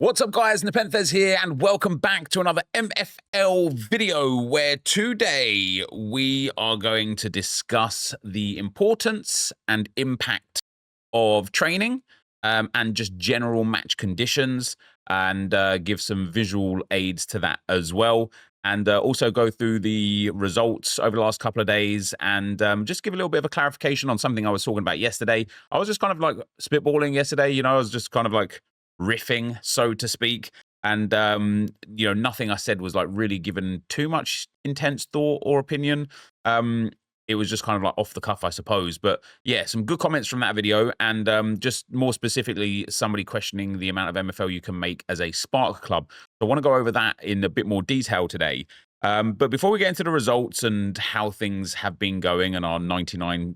What's up, guys? NepentheZ here, and welcome back to another MFL video, where today we are going to discuss the importance and impact of training and just general match conditions, and give some visual aids to that as well, and also go through the results over the last couple of days, and just give a little bit of a clarification on something I was talking about yesterday. I was just kind of like spitballing yesterday, I was just kind of like riffing, so to speak. And, nothing I said was like really given too much intense thought or opinion. It was just kind of like off the cuff, I suppose. But yeah, some good comments from that video. And just more specifically, somebody questioning the amount of MFL you can make as a Spark club. So I want to go over that in a bit more detail today. But before we get into the results and how things have been going and our 99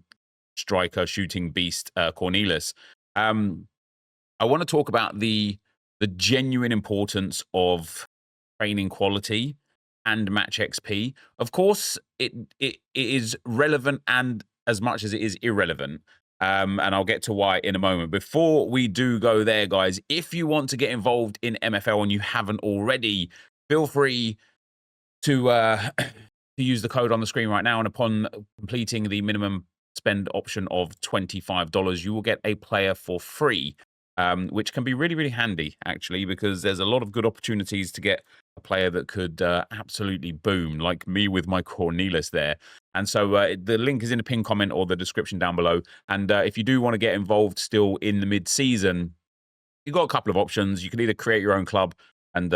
striker shooting beast, Cornelius, I want to talk about the genuine importance of training quality and match XP. Of course, it is relevant and as much as it is irrelevant. And I'll get to why in a moment. Before we do go there, guys, if you want to get involved in MFL and you haven't already, feel free to to use the code on the screen right now. And upon completing the minimum spend option of $25, you will get a player for free. Which can be really, really handy, actually, because there's a lot of good opportunities to get a player that could absolutely boom, like me with my Cornelius there. And so the link is in the pinned comment or the description down below. And if you do want to get involved still in the mid-season, you've got a couple of options. You can either create your own club and,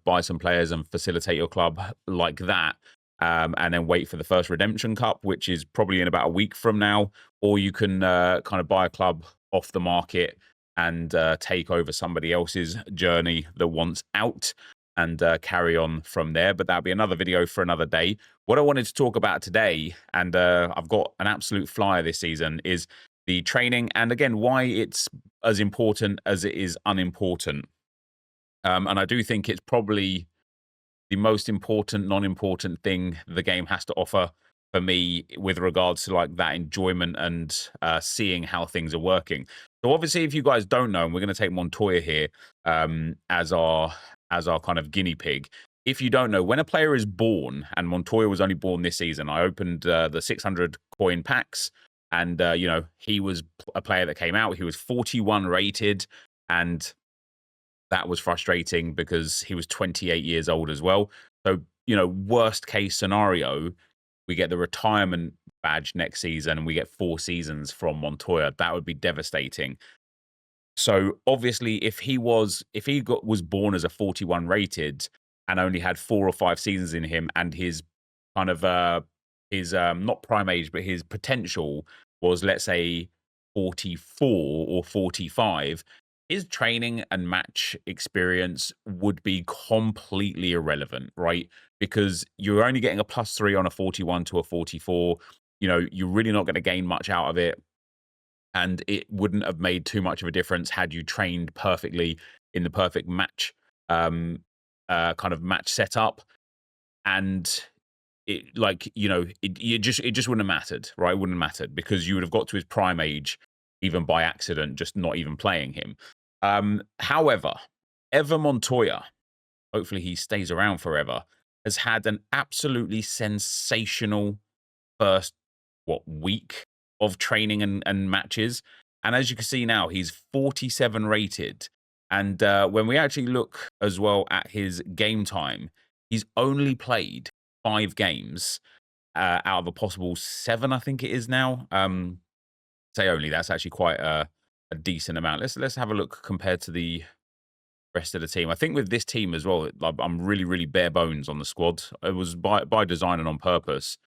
buy some players and facilitate your club like that. And then wait for the first Redemption Cup, which is probably in about a week from now. Or you can kind of buy a club off the market and take over somebody else's journey that wants out and carry on from there. But that'll be another video for another day. What I wanted to talk about today, and I've got an absolute flyer this season, is the training, and again, why it's as important as it is unimportant. And I do think it's probably the most important, non-important thing the game has to offer for me with regards to like that enjoyment and seeing how things are working. So obviously, if you guys don't know, and we're going to take Montoya here as our kind of guinea pig. If you don't know, when a player is born, and Montoya was only born this season, I opened the 600 coin packs, and he was a player that came out. He was 41 rated, and that was frustrating because he was 28 years old as well. So, worst case scenario, we get the retirement badge next season and we get 4 seasons from Montoya. That would be devastating. So obviously, if he was born as a 41 rated and only had 4 or 5 seasons in him, and his kind of his not prime age, but his potential was, let's say, 44 or 45, his training and match experience would be completely irrelevant, right? Because you're only getting a +3 on a 41 to a 44. You're really not going to gain much out of it. And it wouldn't have made too much of a difference had you trained perfectly in the perfect match, kind of match setup. And it, like, it just wouldn't have mattered, right? It wouldn't have mattered because you would have got to his prime age even by accident, just not even playing him. However, Ever Montoya, hopefully he stays around forever, has had an absolutely sensational first, week of training and matches. And as you can see now, he's 47 rated. And when we actually look as well at his game time, he's only played 5 games out of a possible 7, I think it is now. Say only, that's actually quite a decent amount. Let's have a look compared to the rest of the team. I think with this team as well, I'm really, really bare bones on the squad. It was by design and on purpose.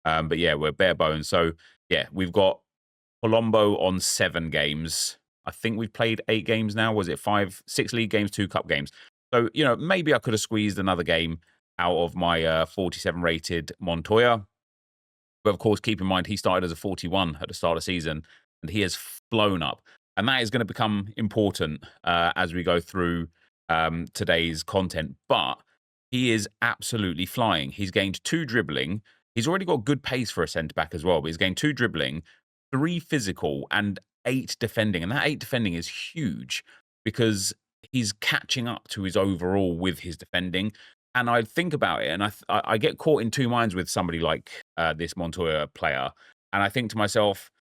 But yeah, we're bare bones. So yeah, we've got Colombo on 7 games. I think we've played 8 games now. Was it 5, 6 league games, 2 cup games? So, maybe I could have squeezed another game out of my 47 rated Montoya. But of course, keep in mind, he started as a 41 at the start of the season, and he has flown up. And that is going to become important as we go through today's content. But he is absolutely flying. He's gained 2 dribbling. He's already got good pace for a centre-back as well, but he's gained 2 dribbling, 3 physical, and 8 defending. And that 8 defending is huge because he's catching up to his overall with his defending. And I think about it, and I get caught in two minds with somebody like this Montoya player, and I think to myself,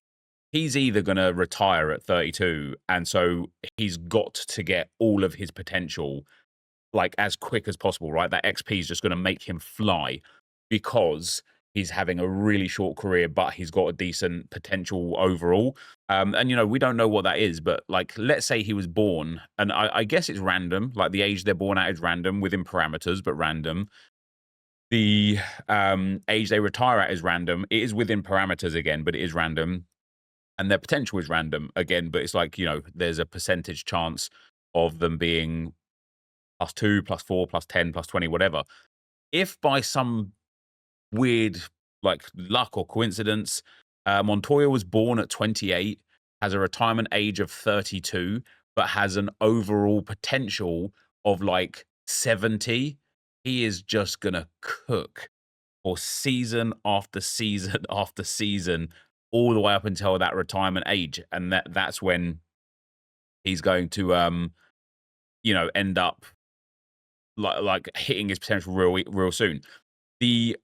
he's either going to retire at 32, and so he's got to get all of his potential like as quick as possible, right? That XP is just going to make him fly because he's having a really short career, but he's got a decent potential overall. And we don't know what that is, but like, let's say he was born, and I guess it's random. Like the age they're born at is random within parameters, but random. The age they retire at is random. It is within parameters again, but it is random. And their potential is random again, but it's like, there's a percentage chance of them being +2, +4, +10, +20, whatever. If by some weird like luck or coincidence, Montoya was born at 28, has a retirement age of 32, but has an overall potential of like 70, he is just gonna cook for season after season after season, all the way up until that retirement age, and that's when he's going to end up like hitting his potential real soon. The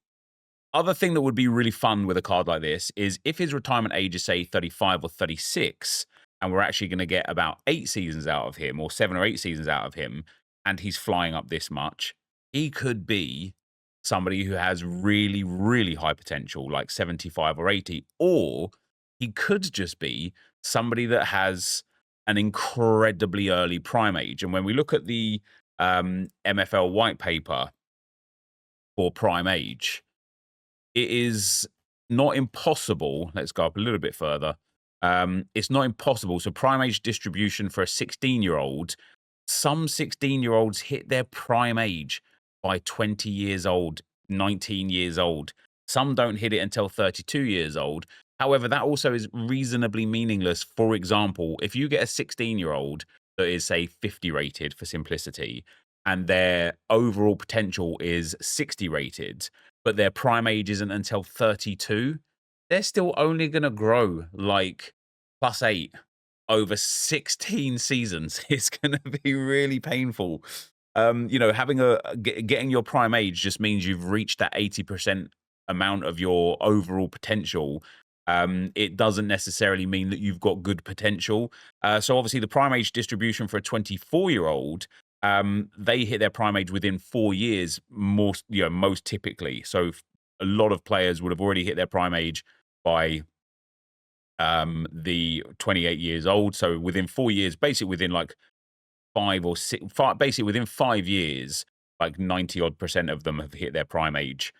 other thing that would be really fun with a card like this is if his retirement age is, say, 35 or 36, and we're actually going to get about 8 seasons out of him, or 7 or 8 seasons out of him, and he's flying up this much, he could be somebody who has really, really high potential, like 75 or 80, or he could just be somebody that has an incredibly early prime age. And when we look at the MFL white paper for prime age, it is not impossible. Let's go up a little bit further. It's not impossible. So prime age distribution for a 16-year-old, some 16-year-olds hit their prime age by 20 years old, 19 years old. Some don't hit it until 32 years old. However, that also is reasonably meaningless. For example, if you get a 16-year-old that is, say, 50 rated for simplicity, and their overall potential is 60 rated, but their prime age isn't until 32, they're still only going to grow like +8 over 16 seasons. It's going to be really painful. Having getting your prime age just means you've reached that 80% amount of your overall potential. It doesn't necessarily mean that you've got good potential. So obviously the prime age distribution for a 24-year-old, they hit their prime age within 4 years, most typically. So a lot of players would have already hit their prime age by the 28 years old. So within 4 years, basically within like 5 or 6, basically within 5 years, like 90 odd % of them have hit their prime age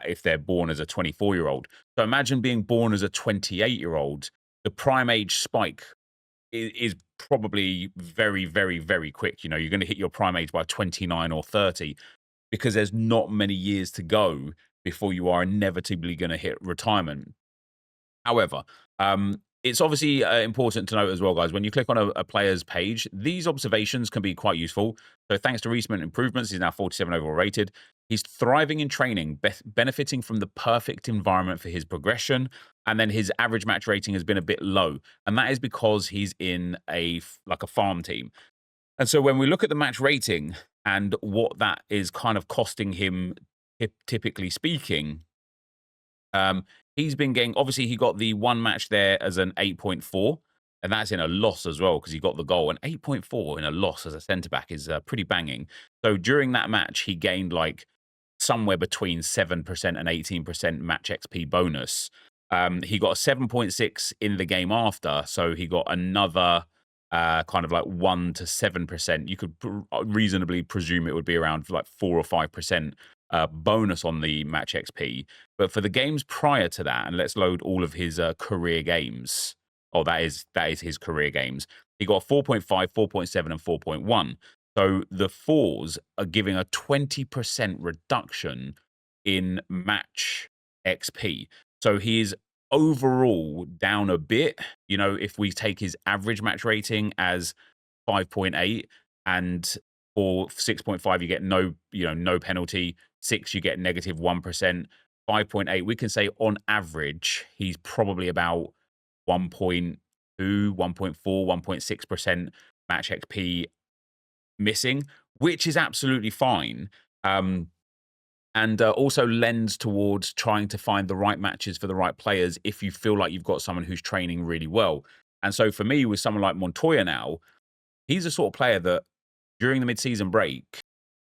if they're born as a 24-year-old. So imagine being born as a 28-year-old. The prime age spike is probably very, very, very quick. You're going to hit your prime age by 29 or 30 because there's not many years to go before you are inevitably going to hit retirement. However, it's obviously important to note as well, guys, when you click on a player's page, these observations can be quite useful. So thanks to recent improvements, he's now 47 overall rated. He's thriving in training, benefiting from the perfect environment for his progression. And then his average match rating has been a bit low. And that is because he's in a farm team. And so when we look at the match rating and what that is kind of costing him, typically speaking, he's been getting, obviously he got the one match there as an 8.4, and that's in a loss as well because he got the goal. And 8.4 in a loss as a centre-back is pretty banging. So during that match, he gained like somewhere between 7% and 18% match XP bonus. He got a 7.6 in the game after, so he got another kind of like 1 to 7%. You could reasonably presume it would be around like 4 or 5% bonus on the match XP. But for the games prior to that, and let's load all of his career games. Oh, that is his career games. He got 4.5, 4.7, and 4.1. So the 4s are giving a 20% reduction in match XP. So he's overall down a bit. If we take his average match rating as 5.8, and for 6.5 you get no penalty, 6 you get -1%, 5.8 we can say on average he's probably about 1.2, 1.4, 1.6% match XP missing, which is absolutely fine. And also lends towards trying to find the right matches for the right players if you feel like you've got someone who's training really well. And so for me, with someone like Montoya now, he's a sort of player that during the mid-season break,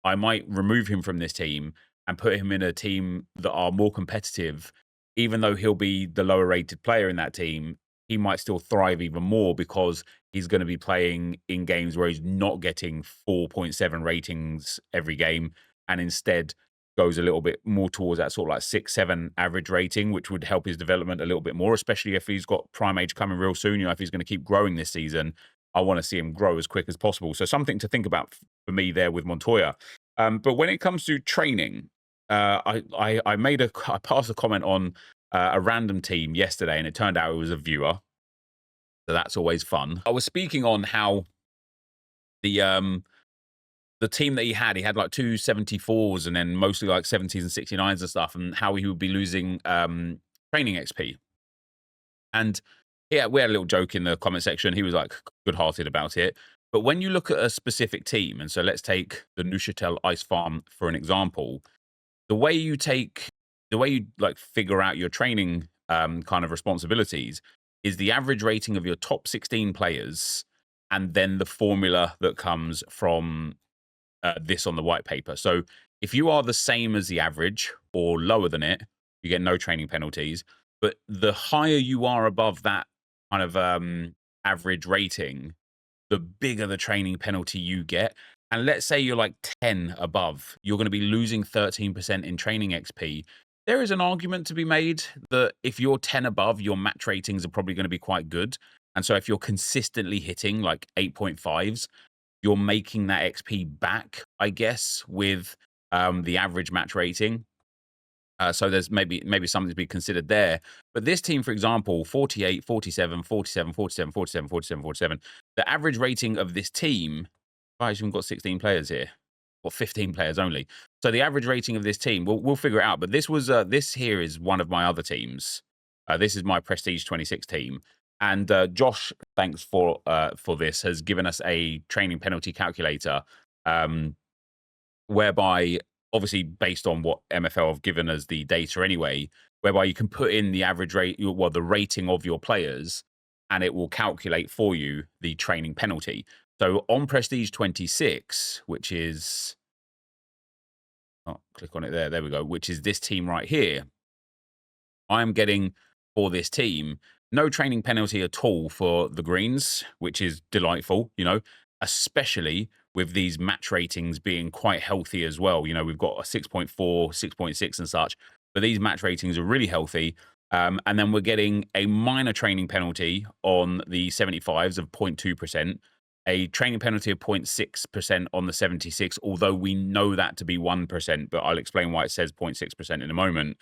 I might remove him from this team and put him in a team that are more competitive. Even though he'll be the lower rated player in that team, he might still thrive even more because he's going to be playing in games where he's not getting 4.7 ratings every game and instead goes a little bit more towards that sort of like 6-7 average rating, which would help his development a little bit more, especially if he's got prime age coming real soon. If he's going to keep growing this season, I want to see him grow as quick as possible. So something to think about for me there with Montoya. But when it comes to training, I passed a comment on a random team yesterday, and it turned out it was a viewer. So that's always fun. I was speaking on how the team that he had like 274s and then mostly like 70s and 69s and stuff, and how he would be losing training XP. And yeah, we had a little joke in the comment section. He was like good-hearted about it. But when you look at a specific team, and so let's take the Neuchâtel Ice Farm for an example, the way you like figure out your training kind of responsibilities is the average rating of your top 16 players, and then the formula that comes from this on the white paper. So if you are the same as the average or lower than it, you get no training penalties. But the higher you are above that kind of average rating, the bigger the training penalty you get. And let's say you're like 10 above, you're going to be losing 13% in training XP. There is an argument to be made that if you're 10 above, your match ratings are probably going to be quite good. And so if you're consistently hitting like 8.5s, you're making that XP back, I guess, with the average match rating. So there's maybe something to be considered there. But this team, for example, 48, 47, 47, 47, 47, 47, 47. The average rating of this team, guys, we've got 16 players here, or 15 players only. So the average rating of this team, we'll figure it out. But this here is one of my other teams. This is my Prestige 26 team. And Josh, thanks for this, has given us a training penalty calculator, whereby, obviously based on what MFL have given us the data anyway, whereby you can put in the average rate, well, the rating of your players, and it will calculate for you the training penalty. So on Prestige 26, which is, click on it there we go, which is this team right here, I'm getting for this team no training penalty at all for the greens, which is delightful, especially with these match ratings being quite healthy as well. We've got a 6.4, 6.6 and such, but these match ratings are really healthy. And then we're getting a minor training penalty on the 75s of 0.2%, a training penalty of 0.6% on the 76, although we know that to be 1%, but I'll explain why it says 0.6% in a moment.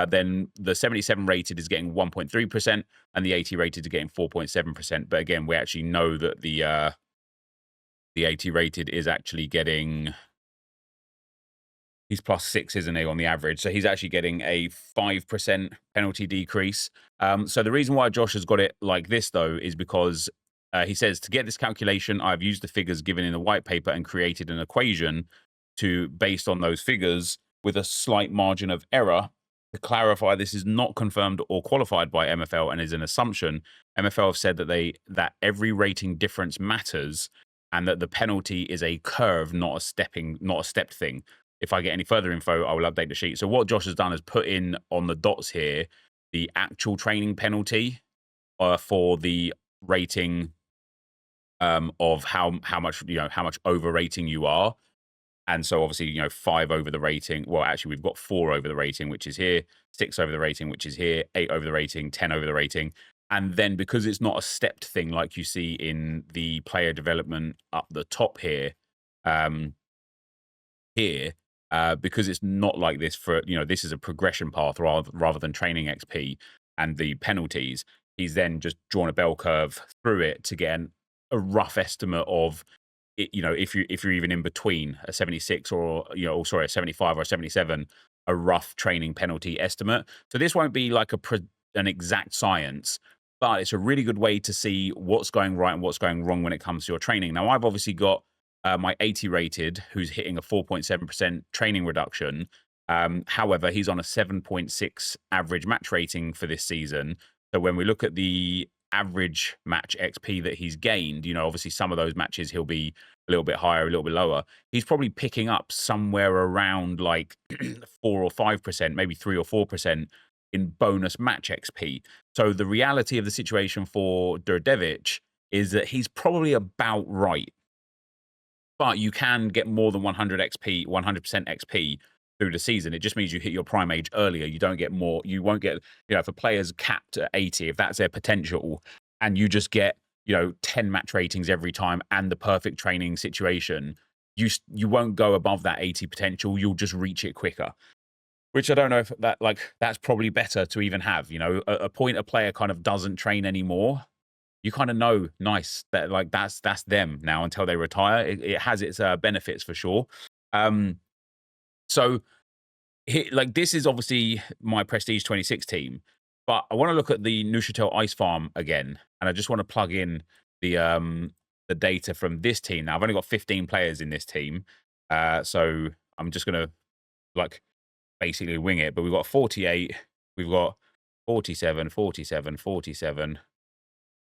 Then the 77 rated is getting 1.3%, and the 80 rated is getting 4.7%. But again, we actually know that the 80 rated is actually getting, he's +6, isn't he, on the average? So he's actually getting a 5% penalty decrease. So the reason why Josh has got it like this, though, is because he says, to get this calculation, I've used the figures given in the white paper and created an equation based on those figures with a slight margin of error. To clarify, this is not confirmed or qualified by MFL and is an assumption. MFL have said that every rating difference matters and that the penalty is a curve, not a stepped thing. If I get any further info, I will update the sheet. So what Josh has done is put in on the dots here the actual training penalty for the rating of how much overrating you are. And so obviously, 5 over the rating. Well, actually, we've got 4 over the rating, which is here, 6 over the rating, which is here, 8 over the rating, 10 over the rating. And then because it's not a stepped thing like you see in the player development up the top here, because it's not like this for, this is a progression path rather than training XP and the penalties, he's then just drawn a bell curve through it to get a rough estimate of, if you're even in between a 76 or a 75 or a 77, a rough training penalty estimate. So this won't be like an exact science, but it's a really good way to see what's going right and what's going wrong when it comes to your training. Now, I've obviously got my 80 rated, who's hitting a 4.7% training reduction. However, he's on a 7.6 average match rating for this season. So when we look at the average match XP that he's gained, obviously some of those matches he'll be a little bit higher, a little bit lower. He's probably picking up somewhere around like 4 or 5%, maybe 3 or 4% in bonus match XP. So the reality of the situation for Đurđević is that he's probably about right. But you can get more than 100 XP, 100% XP through the season. It just means you hit your prime age earlier. You don't get more. You won't get, if a player's capped at 80, if that's their potential, and you just get, 10 match ratings every time and the perfect training situation, you won't go above that 80 potential. You'll just reach it quicker. Which I don't know if that's probably better to even have. A point a player kind of doesn't train anymore, you kind of know, nice, that that's them now until they retire. It has its benefits for sure. So this is obviously my Prestige 26 team, but I want to look at the Neuchâtel Ice Farm again, and I just want to plug in the data from this team. Now I've only got 15 players in this team, so I'm just gonna basically wing it. But we've got 48, we've got 47, 47, 47.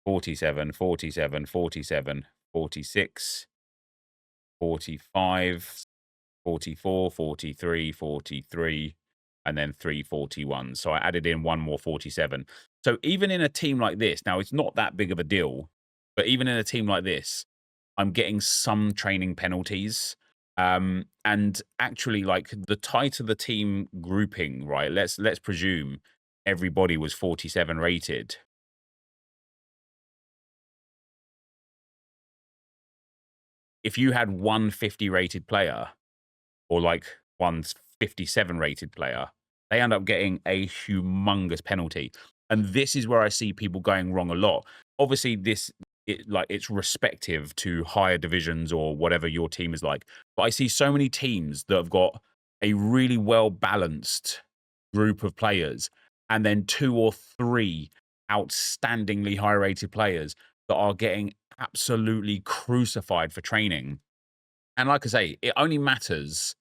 47, 47, 47, 46, 45, 44, 43, 43, and then 341. So I added in one more 47. So even in a team like this, now it's not that big of a deal, but even in a team like this, I'm getting some training penalties. And actually, the tighter the team grouping, right? Let's presume everybody was 47 rated. If you had one 50 rated player or one 57 rated player, they end up getting a humongous penalty. And this is where I see people going wrong a lot. Obviously, it's respective to higher divisions or whatever your team is like. But I see so many teams that have got a really well-balanced group of players and then 2 or 3 outstandingly high-rated players that are getting absolutely crucified for training. And like I say, it only matters,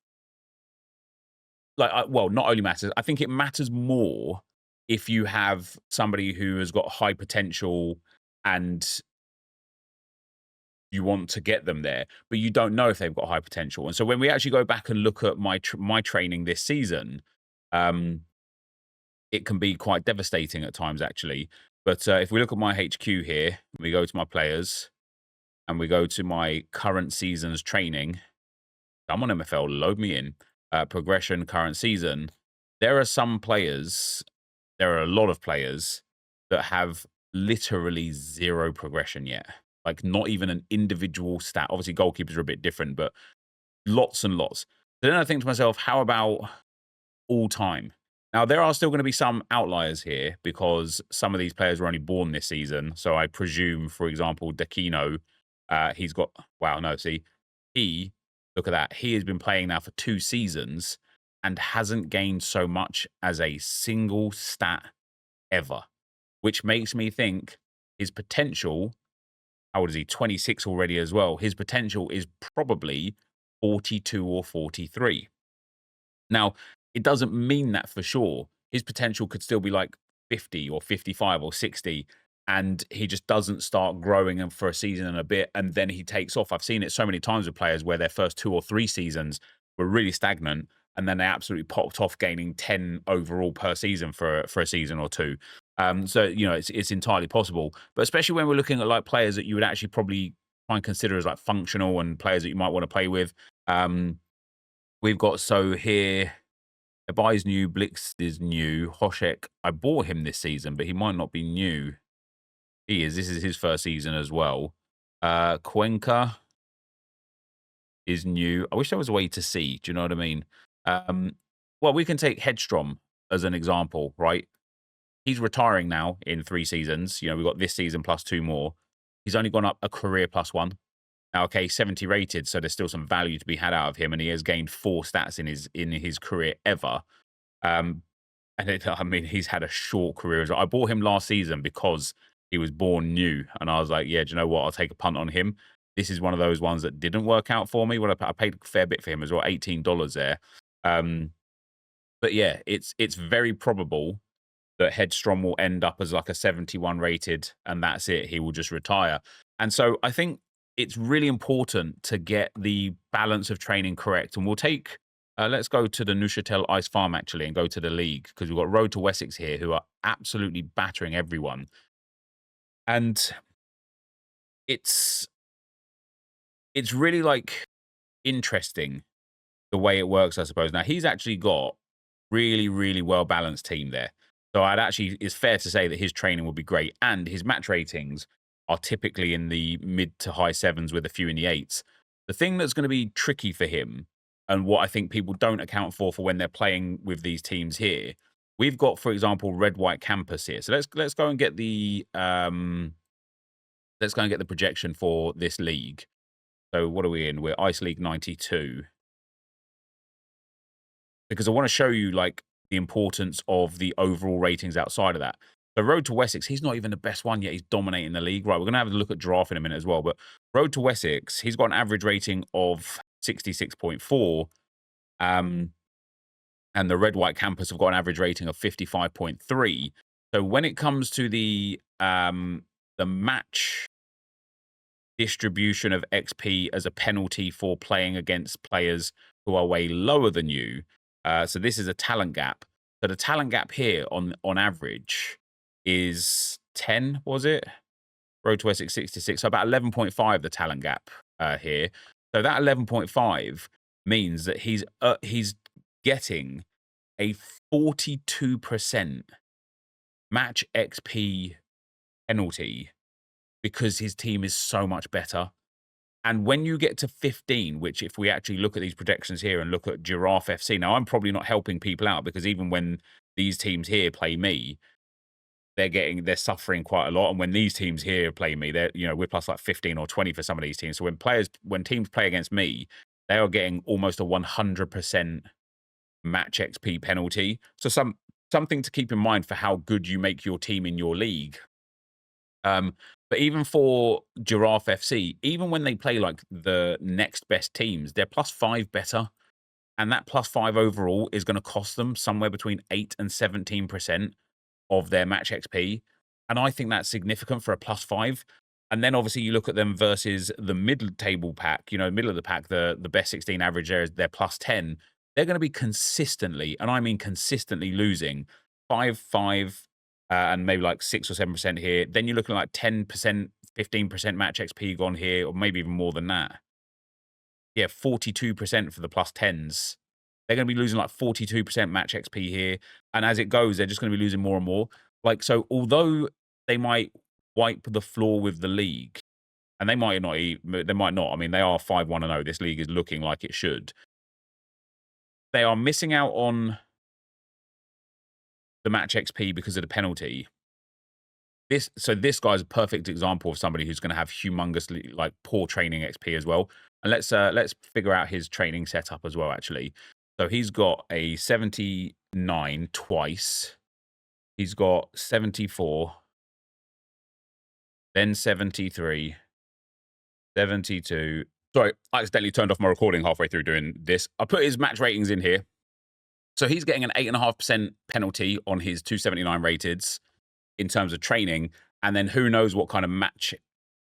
well, not only matters, I think it matters more if you have somebody who has got high potential and you want to get them there, but you don't know if they've got high potential. And so when we actually go back and look at my training this season, it can be quite devastating at times, actually. But if we look at my HQ here, we go to my players, and we go to my current season's training. I'm on MFL, load me in. Progression, current season. There are some players, there are a lot of players that have literally 0 progression yet. Not even an individual stat. Obviously, goalkeepers are a bit different, but lots and lots. So then I think to myself, how about all time? Now, there are still going to be some outliers here because some of these players were only born this season. So I presume, for example, Dakino, he's got, wow, no, see, look at that. He has been playing now for 2 seasons and hasn't gained so much as a single stat ever, which makes me think his potential, how old is he? 26 already as well. His potential is probably 42 or 43. Now, it doesn't mean that for sure. His potential could still be 50 or 55 or 60, and he just doesn't start growing for a season and a bit, and then he takes off. I've seen it so many times with players where their first 2 or 3 seasons were really stagnant, and then they absolutely popped off, gaining 10 overall per season for a season or 2. So, it's entirely possible. But especially when we're looking at players that you would actually probably try and consider as functional and players that you might want to play with. We've got, so here, Abai's new, Blix is new, Hoshek, I bought him this season, but he might not be new. He is. This is his first season as well. Cuenca is new. I wish there was a way to see. Do you know what I mean? Well, we can take Hedstrom as an example, right? He's retiring now in 3 seasons. We've got this season plus 2 more. He's only gone up a career +1. Now, okay, 70 rated, so there's still some value to be had out of him, and he has gained 4 stats in his career ever. And he's had a short career as well. I bought him last season because he was born new, and I was like, yeah, do you know what? I'll take a punt on him. this is one of those ones that didn't work out for me. I paid a fair bit for him as well, $18 there. But yeah, it's very probable that Headstrom will end up as like a 71 rated, and that's it. He will just retire. And so I think it's really important to get the balance of training correct. And we'll take, let's go to the Neuchâtel Ice Farm actually and go to the league, because we've got Road to Wessex here who are absolutely battering everyone. And it's really like interesting the way it works, I suppose. Now, he's actually got really, really well-balanced team there. So it's fair to say that his training will be great, and his match ratings are typically in the mid to high 7s with a few in the 8s. The thing that's going to be tricky for him, and what I think people don't account for when they're playing with these teams here, we've got, for example, Red White Campus here. So let's go and get the projection for this league. So what are we in? We're Ice League 92. Because I want to show you like the importance of the overall ratings outside of that. So Road to Wessex, he's not even the best one yet. He's dominating the league. Right, we're going to have a look at Giraffe in a minute as well. But Road to Wessex, he's got an average rating of 66.4. And the Red White Campus have got an average rating of 55.3. So when it comes to the match distribution of XP as a penalty for playing against players who are way lower than you, so this is a talent gap. So the talent gap here on average is 10, was it? Road to Essex 66, so about 11.5 the talent gap here. So that 11.5 means that he's getting a 42% match XP penalty because his team is so much better. And when you get to 15, which if we actually look at these projections here and look at Giraffe FC, now I'm probably not helping people out, because even when these teams here play me, they're suffering quite a lot. And when these teams here play me, we're plus like 15 or 20 for some of these teams. So when teams play against me, they are getting almost a 100% match XP penalty. So something to keep in mind for how good you make your team in your league. But even for Giraffe FC, even when they play like the next best teams, they're +5 better. And that +5 overall is going to cost them somewhere between 8 and 17% of their match XP. And I think that's significant for a +5. And then obviously you look at them versus the mid-table pack, middle of the pack, the best 16 average there is their +10. They're going to be consistently, and I mean consistently, losing 5, and maybe like 6 or 7% here. Then you're looking at like 10%, 15% match XP gone here, or maybe even more than that. Yeah, 42% for the +10s. They're going to be losing like 42% match XP here. And as it goes, they're just going to be losing more and more. So although they might wipe the floor with the league, and they might not. I mean, they are 5-1-0. This league is looking like it should. They are missing out on the match XP because of the penalty. This guy's a perfect example of somebody who's going to have humongously like poor training XP as well. And let's figure out his training setup as well, actually. So he's got a 79 twice. He's got 74, then 73, 72. Sorry, I accidentally turned off my recording halfway through doing this. I put his match ratings in here. So he's getting an 8.5% penalty on his 279 rateds in terms of training. And then who knows what kind of match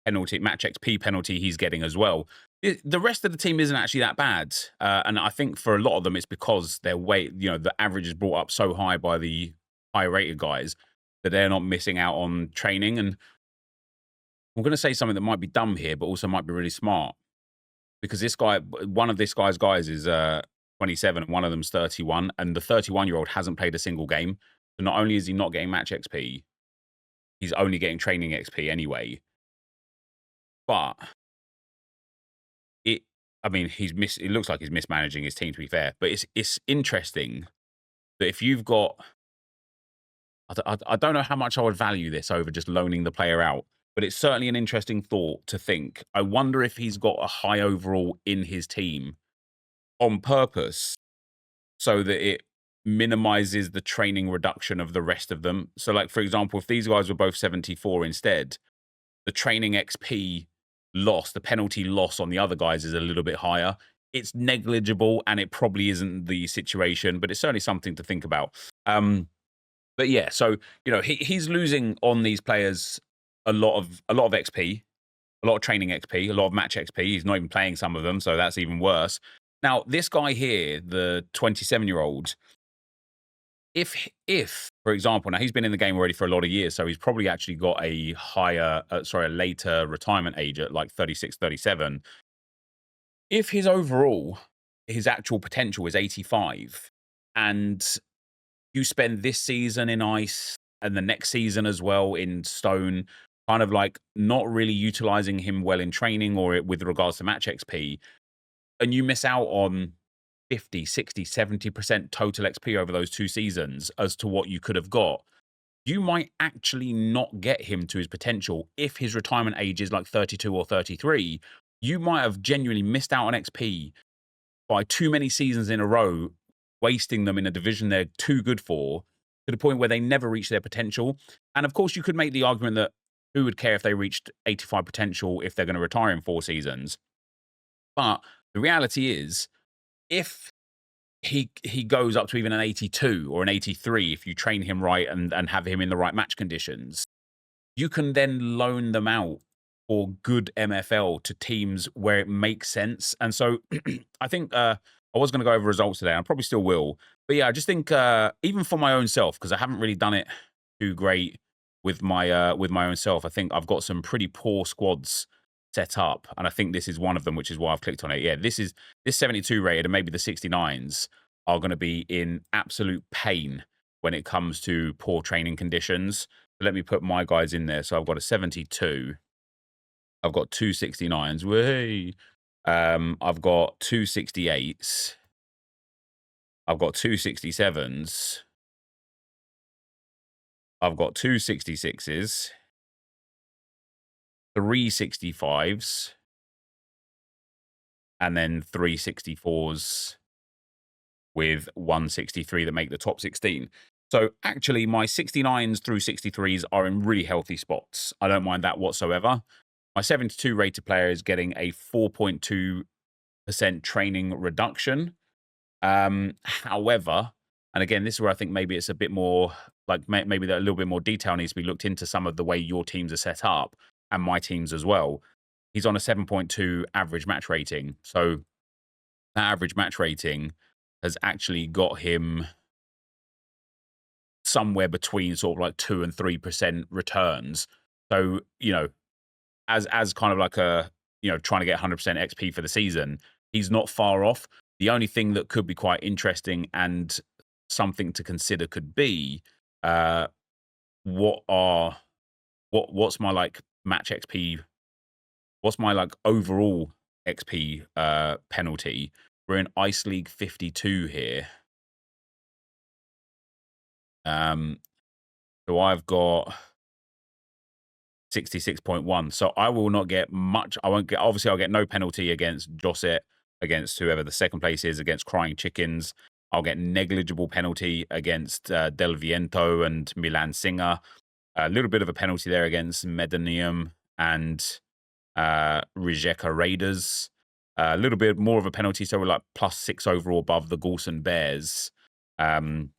XP penalty he's getting as well. The rest of the team isn't actually that bad. And I think for a lot of them, it's because their weight, the average is brought up so high by the high rated guys that they're not missing out on training. And I'm going to say something that might be dumb here, but also might be really smart. Because one of this guy's guys is 27 and one of them's 31. And the 31-year-old hasn't played a single game. So not only is he not getting match XP, he's only getting training XP anyway. But it looks like he's mismanaging his team, to be fair. But it's interesting that if you've got, I don't know how much I would value this over just loaning the player out, but it's certainly an interesting thought to think. I wonder if he's got a high overall in his team on purpose so that it minimizes the training reduction of the rest of them. So like, for example, if these guys were both 74 instead, the training XP loss, the penalty loss on the other guys is a little bit higher. It's negligible, and it probably isn't the situation, but it's certainly something to think about. But yeah, so he's losing on these players a lot of XP, a lot of training XP, a lot of match XP. He's not even playing some of them, so that's even worse. Now, this guy here, the 27-year-old, if for example, now he's been in the game already for a lot of years, so he's probably actually got a later retirement age at like 36, 37. If his actual potential is 85, and you spend this season in ice and the next season as well in stone, kind of like not really utilizing him well in training or with regards to match XP, and you miss out on 50, 60, 70% total XP over those 2 seasons as to what you could have got, you might actually not get him to his potential. If his retirement age is like 32 or 33, you might have genuinely missed out on XP by too many seasons in a row, wasting them in a division they're too good for, to the point where they never reach their potential. And of course, you could make the argument that who would care if they reached 85 potential if they're going to retire in 4 seasons? But the reality is, if he goes up to even an 82 or an 83, if you train him right and have him in the right match conditions, you can then loan them out for good MFL to teams where it makes sense. And so I think I was going to go over results today. I probably still will. But yeah, I just think even for my own self, because I haven't really done it too great with my own self, I think I've got some pretty poor squads set up, and I think this is one of them, which is why I've clicked on it. Yeah, this 72 rated and maybe the 69s are going to be in absolute pain when it comes to poor training conditions. Let me put my guys in there. So I've got a 72. I've got 2 69s. Way. I've got 2 68s. I've got 2 67s. I've got 2 66s. 3 65s. And then 3 64s with 163 that make the top 16. So actually, my 69s through 63s are in really healthy spots. I don't mind that whatsoever. My 72 rated player is getting a 4.2% training reduction. However, and again, this is where I think maybe it's a bit more, like maybe a little bit more detail needs to be looked into some of the way your teams are set up and my teams as well. He's on a 7.2 average match rating. So that average match rating has actually got him somewhere between sort of like 2 and 3% returns. So, as kind of like a, trying to get 100% XP for the season, he's not far off. The only thing that could be quite interesting and something to consider could be what's my like match XP, what's my like overall XP penalty. We're in Ice League 52 here. So I've got 66.1. So I will not get much. I won't get, obviously I'll get no penalty against Josset, against whoever the second place is, against Crying Chickens. I'll get negligible penalty against Del Viento and Milan Singer. A little bit of a penalty there against Medanium and Rijeka Raiders. A little bit more of a penalty, so we're like +6 overall above the Gorson Bears. And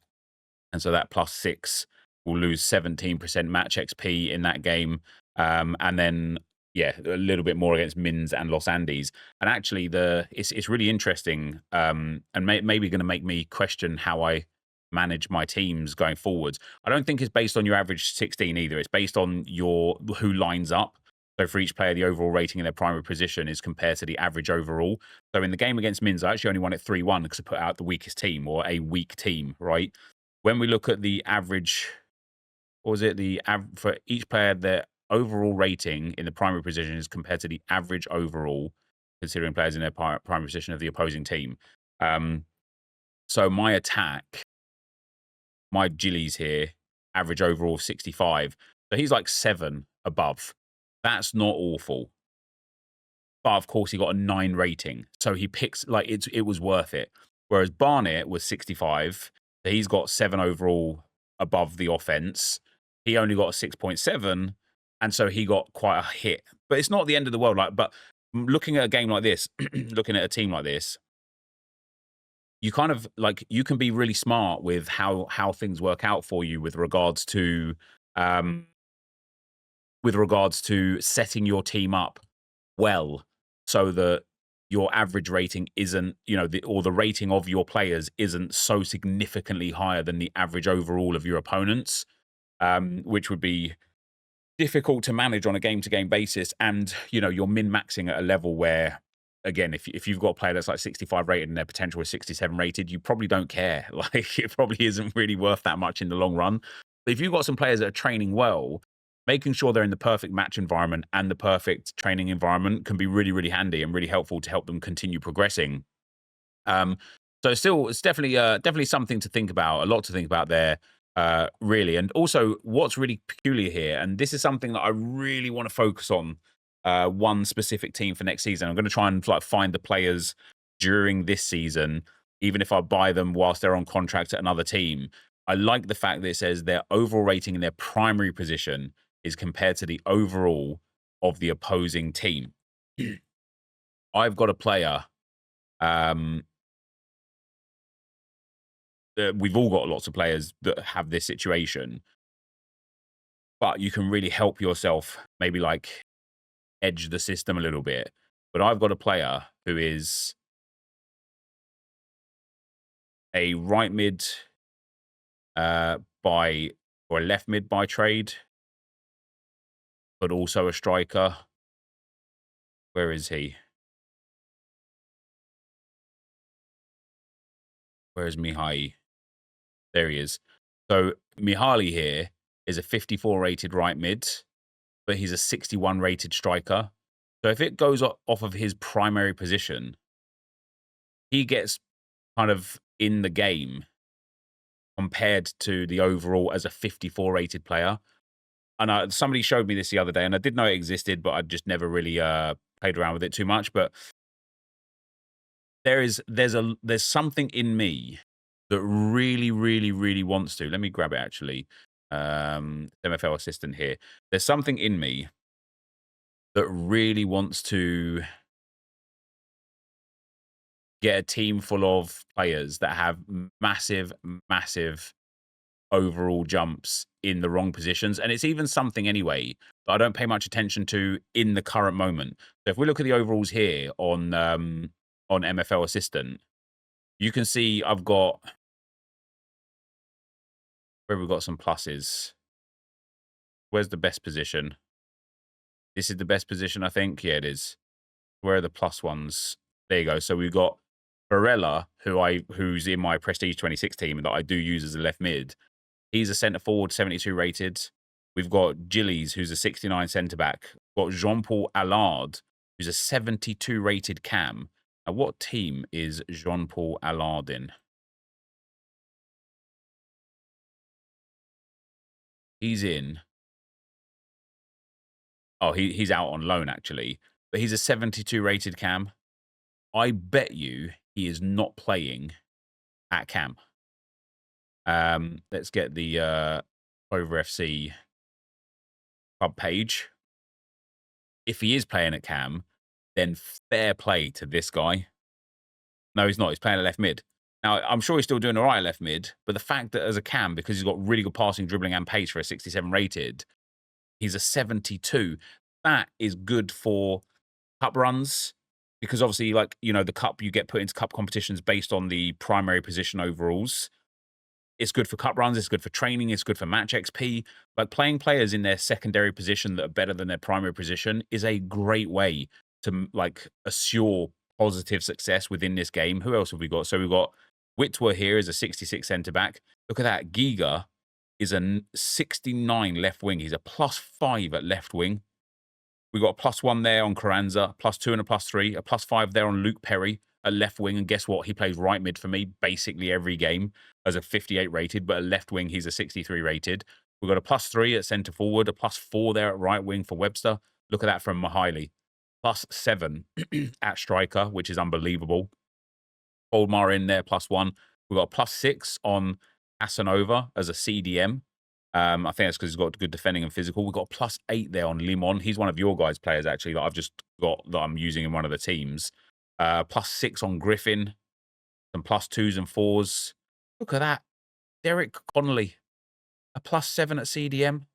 so that +6 will lose 17% match XP in that game. And then, yeah, a little bit more against Mins and Los Andes. And actually, it's really interesting and maybe going to make me question how I manage my teams going forwards. I don't think it's based on your average 16 either. It's based on who lines up. So for each player, the overall rating in their primary position is compared to the average overall. So in the game against Mins, I actually only won it 3-1 because I put out the weakest team or a weak team, right? When we look at the average, what was it? For each player, their overall rating in the primary position is compared to the average overall, considering players in their primary position of the opposing team. So my attack, my Gillies here, average overall 65. So he's like 7 above. That's not awful. But of course, he got a 9 rating. So he picks, like, it was worth it. Whereas Barnett was 65. So he's got 7 overall above the offense. He only got a 6.7. And so he got quite a hit but it's not the end of the world. Like, but looking at a game like this, looking at a team like this, you kind of like, you can be really smart with how things work out for you with regards to setting your team up well, so that your average rating isn't, you know, or the rating of your players isn't so significantly higher than the average overall of your opponents, which would be difficult to manage on a game-to-game basis. And, you know, you're min-maxing at a level where, again, if you've got a player that's like 65 rated and their potential is 67 rated, you probably don't care. Like, it probably isn't really worth that much in the long run. But if you've got some players that are training well, making sure they're in the perfect match environment and the perfect training environment can be really, really handy and really helpful to help them continue progressing. So it's definitely something to think about, a lot to think about there, really. And also, what's really peculiar here, and this is something that I really want to focus on, one specific team for next season. I'm going to try and like find the players during this season, even if I buy them whilst they're on contract at another team. I like the fact that it says their overall rating in their primary position is compared to the overall of the opposing team. I've got a player. We've all got lots of players that have this situation, but you can really help yourself, maybe like edge the system a little bit. But I've got a player who is a right mid or a left mid by trade, but also a striker. Where is he? Where is Mihai? There he is. So Mihaly here is a 54 rated right mid, but he's a 61 rated striker. So if it goes off of his primary position, he gets kind of in the game compared to the overall as a 54 rated player. And somebody showed me this the other day, and I did know it existed, but I just never really played around with it too much. But there's something in me that really, really, really wants to. Let me grab it actually. MFL assistant here. There's something in me that really wants to get a team full of players that have massive, massive overall jumps in the wrong positions. And it's even something anyway that I don't pay much attention to in the current moment. So if we look at the overalls here on MFL assistant, you can see I've got, where we've got some pluses. Where's the best position? This is the best position, I think. Yeah, it is. Where are the plus ones? There you go. So we've got Barella, who's in my Prestige 26 team that I do use as a left mid. He's a centre forward, 72 rated. We've got Gillies, who's a 69 centre back. We've got Jean-Paul Allard, who's a 72 rated cam. Now, what team is Jean-Paul Allard in? He's in. Oh, he's out on loan, actually. But he's a 72 rated cam. I bet you he is not playing at cam. Let's get the Clover FC club page. If he is playing at cam, then fair play to this guy. No, he's not. He's playing at left mid. Now, I'm sure he's still doing all right at left mid, but the fact that as a cam, because he's got really good passing, dribbling, and pace for a 67 rated, he's a 72. That is good for cup runs, because obviously, like, you know, the cup, you get put into cup competitions based on the primary position overalls. It's good for cup runs. It's good for training. It's good for match XP. Like, playing players in their secondary position that are better than their primary position is a great way to, like, assure positive success within this game. Who else have we got? So we've got Whitwer here is a 66 centre back. Look at that. Giga is a 69 left wing. He's a +5 at left wing. We've got a +1 there on Carranza, +2 and a +3, a +5 there on Luke Perry at left wing. And guess what? He plays right mid for me basically every game as a 58 rated, but at left wing, he's a 63 rated. We've got a +3 at centre forward, a +4 there at right wing for Webster. Look at that from Mihaly. +7 at striker, which is unbelievable. Oldmar in there, +1. We've got a +6 on Casanova as a CDM. I think that's because he's got good defending and physical. We've got a +8 there on Limon. He's one of your guys' players, actually, that I've just got that I'm using in one of the teams. +6 on Griffin. Some +2s and 4s. Look at that. Derek Connolly. A +7 at CDM.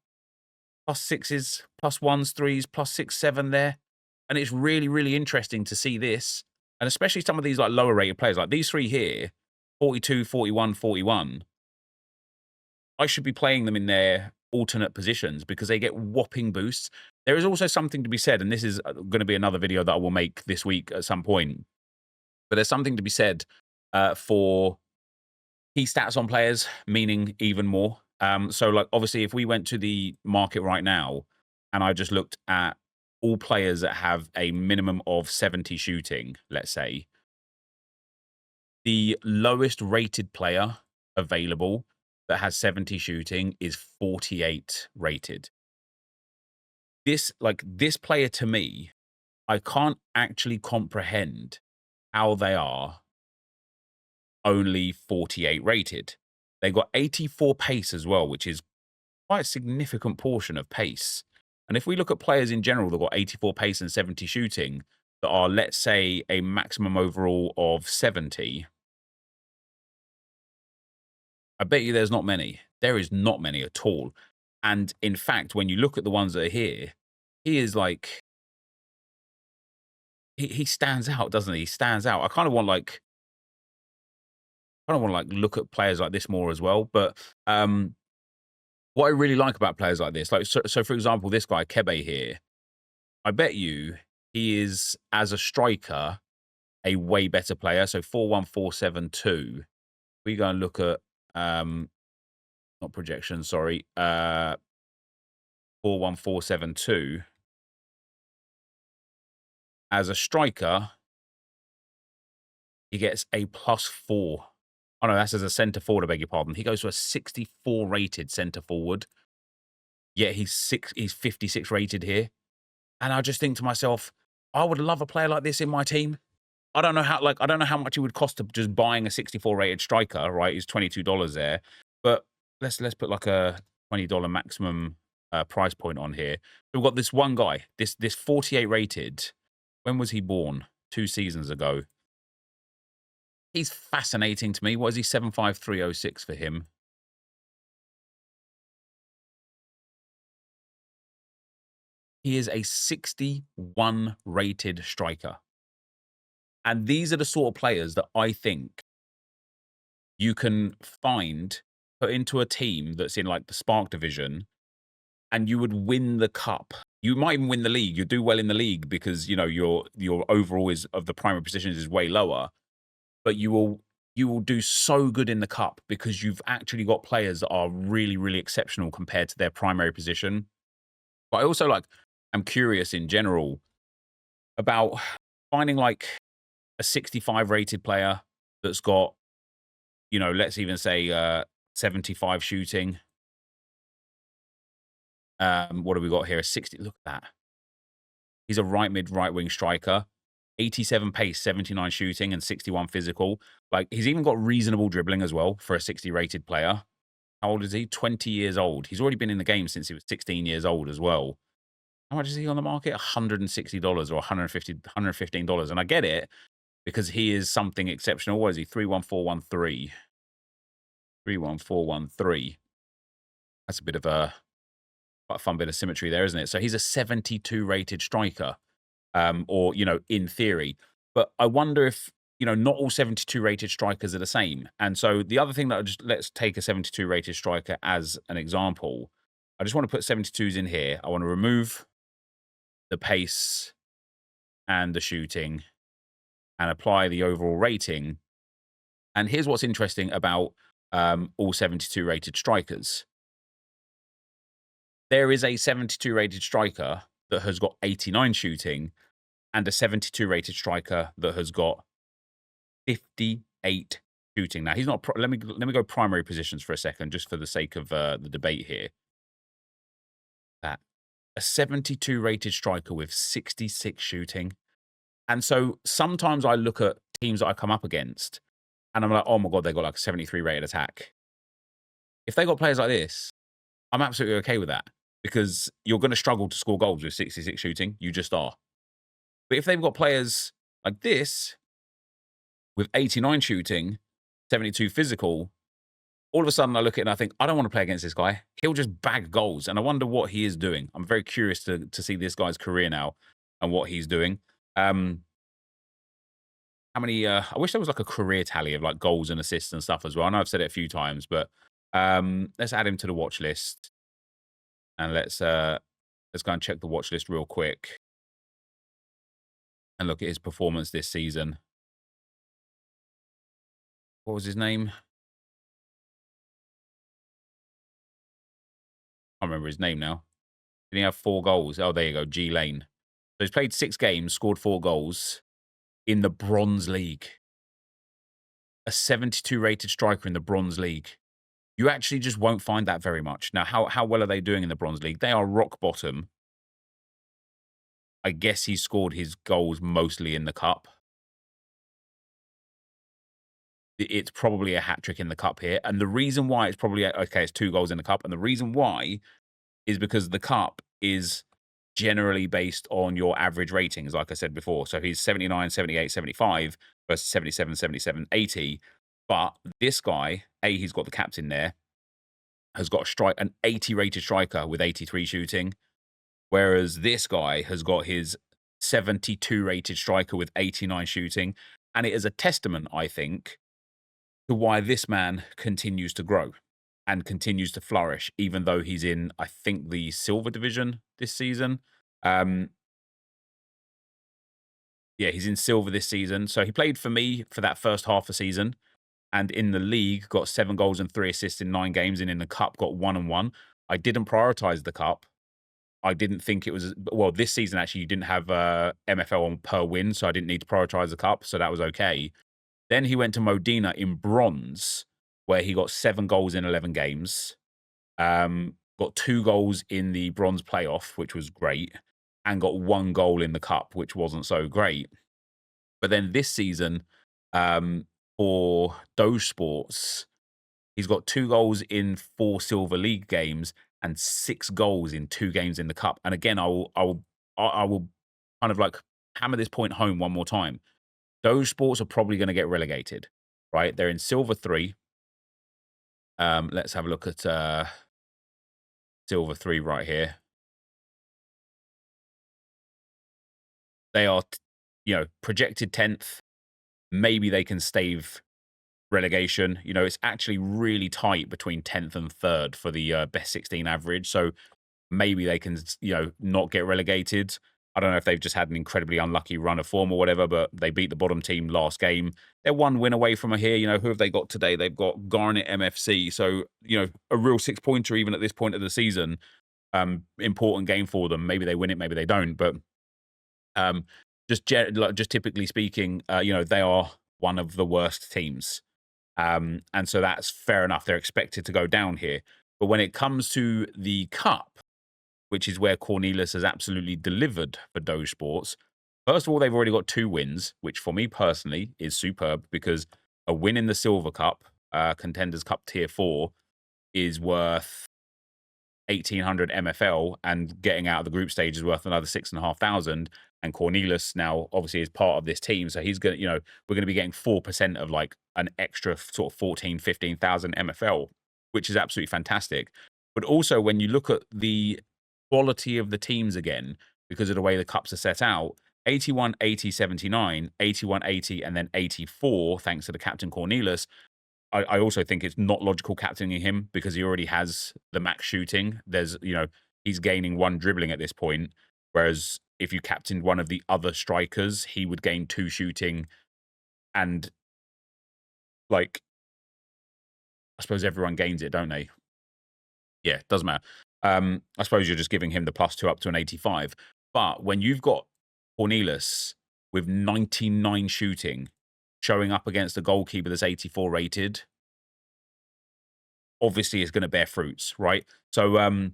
+6s, +1s, 3s, +6, 7 there. And it's really, really interesting to see this. And especially some of these like lower rated players, like these three here, 42, 41, 41. I should be playing them in their alternate positions because they get whopping boosts. There is also something to be said, and this is going to be another video that I will make this week at some point. But there's something to be said for key stats on players, meaning even more. So, like, obviously, if we went to the market right now and I just looked at all players that have a minimum of 70 shooting, let's say, the lowest rated player available that has 70 shooting is 48 rated. This player to me, I can't actually comprehend how they are only 48 rated. They got 84 pace as well, which is quite a significant portion of pace. And if we look at players in general that got 84 pace and 70 shooting that are, let's say, a maximum overall of 70, I bet you there's not many. There is not many at all. And in fact, when you look at the ones that are here, he is like, he stands out, doesn't he? He stands out. I kind of want to look at players like this more as well. But what I really like about players like this, so for example, this guy Kebe here, I bet you he is as a striker a way better player. So 41472. We go and look at not projection, sorry, 41472. As a striker, he gets a +4. Oh no, that's as a centre forward, I beg your pardon. He goes to a 64 rated centre forward. Yet he's 56 rated here. And I just think to myself, I would love a player like this in my team. I don't know how much it would cost to just buying a 64 rated striker, right? It's $22 there. But let's put like a $20 maximum price point on here. We've got this one guy, this 48 rated. When was he born? 2 seasons ago. He's fascinating to me. What is he? 75306 for him. He is a 61 rated striker. And these are the sort of players that I think you can find, put into a team that's in like the Spark division, and you would win the cup. You might even win the league. You do well in the league because, you know, your overall is of the primary positions is way lower, but you will do so good in the cup because you've actually got players that are really, really exceptional compared to their primary position. But I also I'm curious in general about finding like a 65 rated player that's got, you know, let's even say 75 shooting. What have we got here? A 60. Look at that. He's a right mid, right wing striker. 87 pace, 79 shooting, and 61 physical. Like, he's even got reasonable dribbling as well for a 60 rated player. How old is he? 20 years old. He's already been in the game since he was 16 years old as well. How much is he on the market? $160 or $115. And I get it because he is something exceptional. What is he? 31413. 31413. That's a bit of a quite a fun bit of symmetry there, isn't it? So he's a 72 rated striker, or, you know, in theory. But I wonder if, you know, not all 72 rated strikers are the same. And so the other thing that let's take a 72 rated striker as an example. I just want to put 72s in here. I want to remove the pace and the shooting and apply the overall rating. And here's what's interesting about all 72 rated strikers. There is a 72 rated striker that has got 89 shooting and a 72 rated striker that has got 58 shooting. Now, he's not, let me go primary positions for a second, just for the sake of the debate here. That a 72 rated striker with 66 shooting. And so sometimes I look at teams that I come up against and I'm like, oh my God, they got like a 73 rated attack. If they got players like this, I'm absolutely okay with that because you're going to struggle to score goals with 66 shooting. You just are. But if they've got players like this with 89 shooting, 72 physical, all of a sudden I look at it and I think, I don't want to play against this guy. He'll just bag goals. And I wonder what he is doing. I'm very curious to see this guy's career now and what he's doing. How many, I wish there was like a career tally of like goals and assists and stuff as well. I know I've said it a few times, but let's add him to the watch list. And let's go and check the watch list real quick and look at his performance this season. What was his name? I can't remember his name now. Did he have 4 goals? Oh, there you go, G Lane. So he's played 6 games, scored 4 goals in the Bronze League. A 72 rated striker in the Bronze League. You actually just won't find that very much. Now, how well are they doing in the Bronze League? They are rock bottom. I guess he scored his goals mostly in the cup. It's probably a hat-trick in the cup here. And the reason why it's probably, okay, it's 2 goals in the cup. And the reason why is because the cup is generally based on your average ratings, like I said before. So he's 79, 78, 75 versus 77, 77, 80. But this guy, he's got the captain there, has got an 80 rated striker with 83 shooting. Whereas this guy has got his 72 rated striker with 89 shooting. And it is a testament, I think, to why this man continues to grow and continues to flourish, even though he's in, I think, the silver division this season. Yeah, he's in silver this season. So he played for me for that first half of season. And in the league, got 7 goals and 3 assists in 9 games. And in the cup, got 1 and 1. I didn't prioritize the cup. I didn't think it was, well, this season, actually, you didn't have MFL on per win. So I didn't need to prioritize the cup. So that was okay. Then he went to Modena in bronze, where he got 7 goals in 11 games. Got 2 goals in the bronze playoff, which was great, and got 1 goal in the cup, which wasn't so great. But then this season, for Doge Sports, he's got 2 goals in 4 Silver League games and 6 goals in 2 games in the cup. And again, I will kind of like hammer this point home one more time. Doge Sports are probably going to get relegated, right? They're in Silver 3. Let's have a look at Silver 3 right here. They are, projected 10th. Maybe they can stave relegation. It's actually really tight between 10th and 3rd for the best 16 average. So maybe they can, not get relegated. I don't know if they've just had an incredibly unlucky run of form or whatever, but they beat the bottom team last game. They're 1 win away from here. Who have they got today? They've got Garnet MFC. So, a real 6-pointer even at this point of the season. Important game for them. Maybe they win it, maybe they don't. But just typically speaking, they are one of the worst teams. And so that's fair enough. They're expected to go down here. But when it comes to the cup, which is where Cornelius has absolutely delivered for Doge Sports. First of all, they've already got 2 wins, which for me personally is superb because a win in the Silver Cup, Contenders Cup Tier 4, is worth 1,800 MFL, and getting out of the group stage is worth another 6,500. And Cornelius now obviously is part of this team, so he's going to, we're going to be getting 4% of like an extra sort of 14, 15,000 MFL, which is absolutely fantastic. But also when you look at the quality of the teams again, because of the way the cups are set out, 81, 80, 79, 81, 80, and then 84, thanks to the captain Cornelius. I also think it's not logical captaining him because he already has the max shooting. There's, he's gaining 1 dribbling at this point, whereas if you captained one of the other strikers, he would gain 2 shooting, and like, I suppose everyone gains it, don't they? Yeah, it doesn't matter. I suppose you're just giving him the +2 up to an 85. But when you've got Cornelius with 99 shooting showing up against a goalkeeper that's 84 rated, obviously it's going to bear fruits, right? So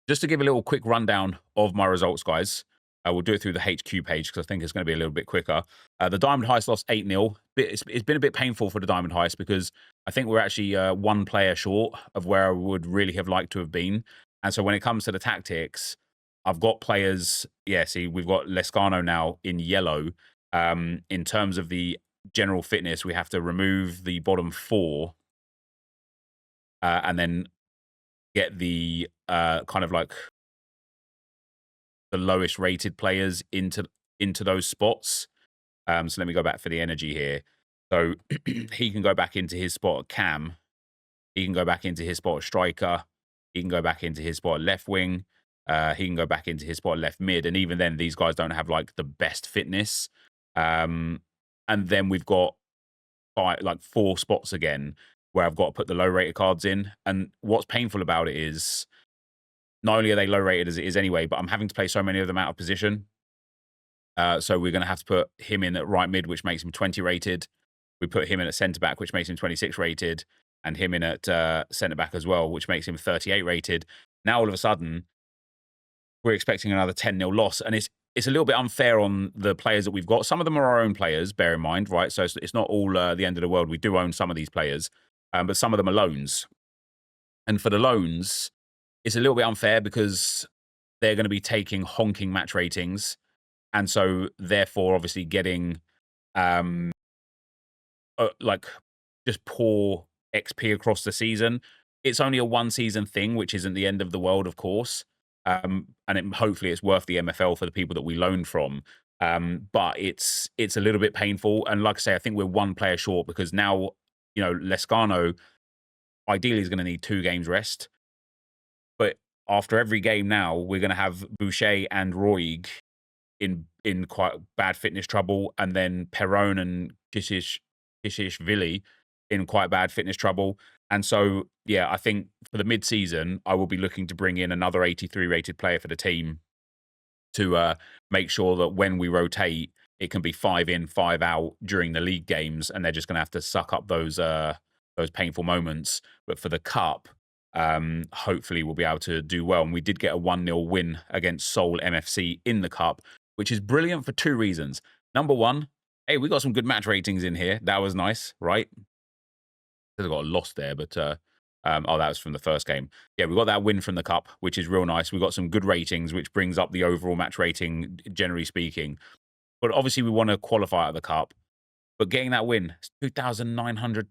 just to give a little quick rundown of my results, guys. We'll do it through the HQ page because I think it's going to be a little bit quicker. The Diamond Heist lost 8-0. It's been a bit painful for the Diamond Heist because I think we're actually one player short of where I would really have liked to have been. And so when it comes to the tactics, I've got players. Yeah, see, we've got Lescano now in yellow. In terms of the general fitness, we have to remove the bottom 4 and then get the kind of like the lowest rated players into those spots. So let me go back for the energy here. So he can go back into his spot at cam. He can go back into his spot at striker. He can go back into his spot at left wing. He can go back into his spot at left mid. And even then, these guys don't have like the best fitness. And then we've got 4 spots again where I've got to put the low rated cards in. And what's painful about it is not only are they low rated as it is anyway, but I'm having to play so many of them out of position. So we're going to have to put him in at right mid, which makes him 20 rated. We put him in at centre back, which makes him 26 rated, and him in at centre back as well, which makes him 38 rated. Now all of a sudden, we're expecting another 10-0 loss, and it's a little bit unfair on the players that we've got. Some of them are our own players, bear in mind, right? So it's not all the end of the world. We do own some of these players, but some of them are loans. And for the loans, it's a little bit unfair because they're going to be taking honking match ratings. And so, therefore, obviously getting like just poor XP across the season. It's only a 1-season thing, which isn't the end of the world, of course. And hopefully it's worth the MFL for the people that we loan from. But it's a little bit painful. And like I say, I think we're 1 player short because now, Lescano ideally is going to need 2 games rest. But after every game now, we're going to have Boucher and Roig in quite bad fitness trouble, and then Perron and Kishishvili in quite bad fitness trouble. And so, yeah, I think for the mid-season, I will be looking to bring in another 83 rated player for the team to make sure that when we rotate, it can be 5 in, 5 out during the league games, and they're just going to have to suck up those painful moments. But for the cup, hopefully we'll be able to do well. And we did get a 1-0 win against Seoul MFC in the cup, which is brilliant for 2 reasons. Number 1, hey, we got some good match ratings in here. That was nice, right? I got a loss there, but oh, that was from the first game. Yeah, we got that win from the cup, which is real nice. We got some good ratings, which brings up the overall match rating, generally speaking. But obviously, we want to qualify at the cup. But getting that win, 2,900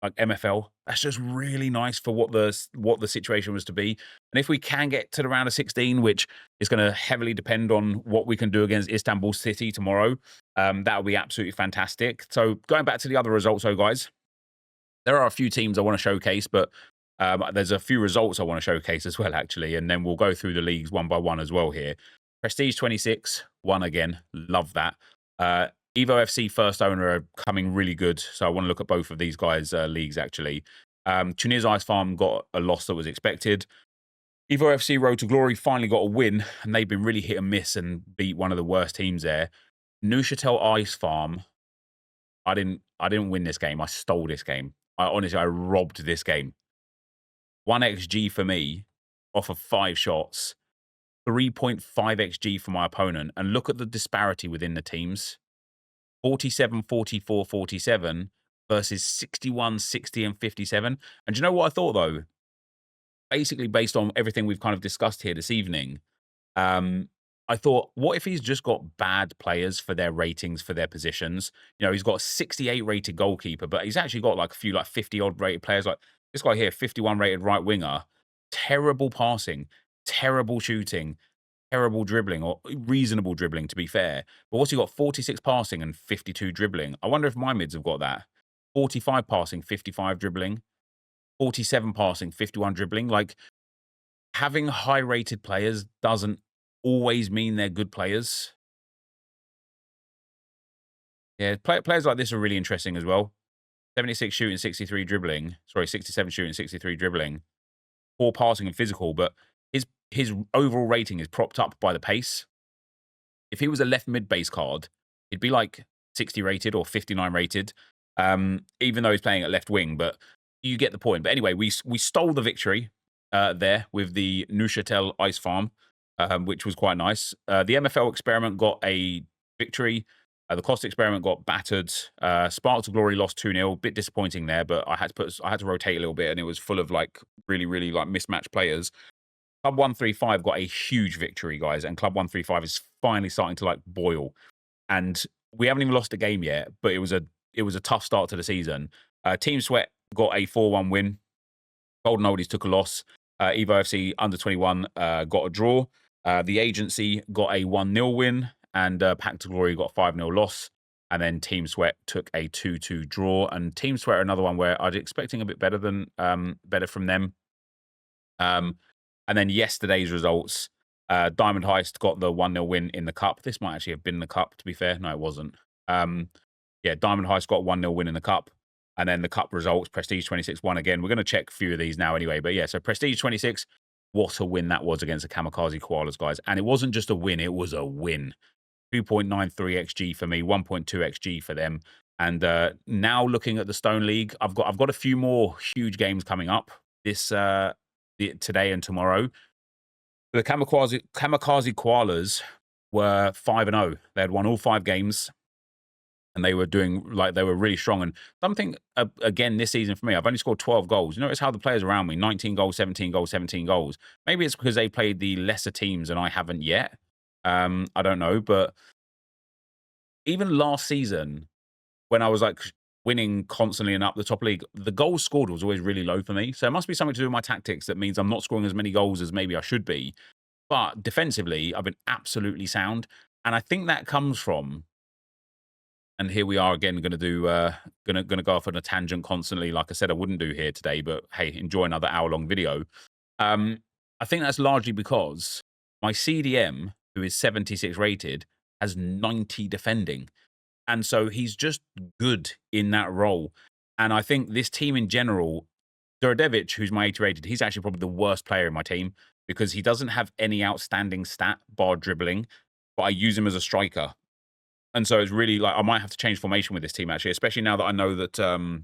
like MFL, that's just really nice for what the situation was to be. And if we can get to the round of 16, which is going to heavily depend on what we can do against Istanbul City tomorrow, that would be absolutely fantastic. So going back to the other results, though, guys, there are a few teams I want to showcase, but there's a few results I want to showcase as well, actually. And then we'll go through the leagues one by one as well here. Prestige 26, won again. Love that. Evo FC first owner are coming really good. So I want to look at both of these guys' leagues, actually. Tunis Ice Farm got a loss that was expected. Evo FC Road to Glory finally got a win, and they've been really hit and miss and beat one of the worst teams there. Neuchâtel Ice Farm, I didn't win this game. I stole this game. I robbed this game. 1 XG for me off of 5 shots. 3.5 XG for my opponent. And look at the disparity within the teams. 47, 44, 47 versus 61, 60, and 57. And do you know what I thought, though? Basically, based on everything we've kind of discussed here this evening, I thought, what if he's just got bad players for their ratings, for their positions? He's got a 68 rated goalkeeper, but he's actually got like a few like 50 odd rated players. Like this guy here, 51 rated right winger, terrible passing, terrible shooting, terrible dribbling, or reasonable dribbling, to be fair. But what's he got? 46 passing and 52 dribbling. I wonder if my mids have got that. 45 passing, 55 dribbling. 47 passing, 51 dribbling. Like, having high-rated players doesn't always mean they're good players. Yeah, players like this are really interesting as well. 76 shooting, 63 dribbling. Sorry, 67 shooting, 63 dribbling. 4 passing and physical, but his overall rating is propped up by the pace. If he was a left mid base card, he'd be like 60 rated or 59 rated, even though he's playing at left wing, but you get the point. But anyway, we stole the victory there with the Neuchâtel Ice Farm. which was quite nice. The MFL experiment got a victory. The Cost experiment got battered. Sparks of Glory lost 2-0. Bit disappointing there, but I had to rotate a little bit, and it was full of like really, really like mismatched players. Club 135 got a huge victory, guys, and Club 135 is finally starting to like boil. And we haven't even lost a game yet, but it was a tough start to the season. Team Sweat got a 4-1 win. Golden Oldies took a loss. Evo FC under 21 got a draw. The Agency got a 1-0 win, and Pact to Glory got a 5-0 loss. And then Team Sweat took a 2-2 draw. And Team Sweat are another one where I was expecting a bit better from them. And then yesterday's results, Diamond Heist got the 1-0 win in the cup. This might actually have been the cup, to be fair. No, it wasn't. Yeah, Diamond Heist got 1-0 win in the cup. And then the cup results, Prestige 26 won again. We're going to check a few of these now anyway. But yeah, so Prestige 26, what a win that was against the Kamikaze Koalas, guys. And it wasn't just a win, it was a win. 2.93 XG for me, 1.2 XG for them. And now looking at the Stone League, I've got a few more huge games coming up today and tomorrow. The Kamikaze Koalas were 5-0. They had won all 5 games, and they were really strong. And something again this season for me, I've only scored 12 goals. You notice how the players around me, 19 goals, 17 goals, 17 goals. Maybe it's because they played the lesser teams and I haven't yet. I don't know, but even last season, when I was like winning constantly and up the top league, the goals scored was always really low for me. So it must be something to do with my tactics that means I'm not scoring as many goals as maybe I should be. But defensively, I've been absolutely sound. And I think that comes from, and here we are again, going to do, going to go off on a tangent constantly. Like I said, I wouldn't do here today, but hey, enjoy another hour-long video. I think that's largely because my CDM, who is 76 rated, has 90 defending. And so he's just good in that role. And I think this team in general, Duradevic, who's my 80 rated, he's actually probably the worst player in my team because he doesn't have any outstanding stat bar dribbling, but I use him as a striker. And so it's really like I might have to change formation with this team, actually, especially now that I know that,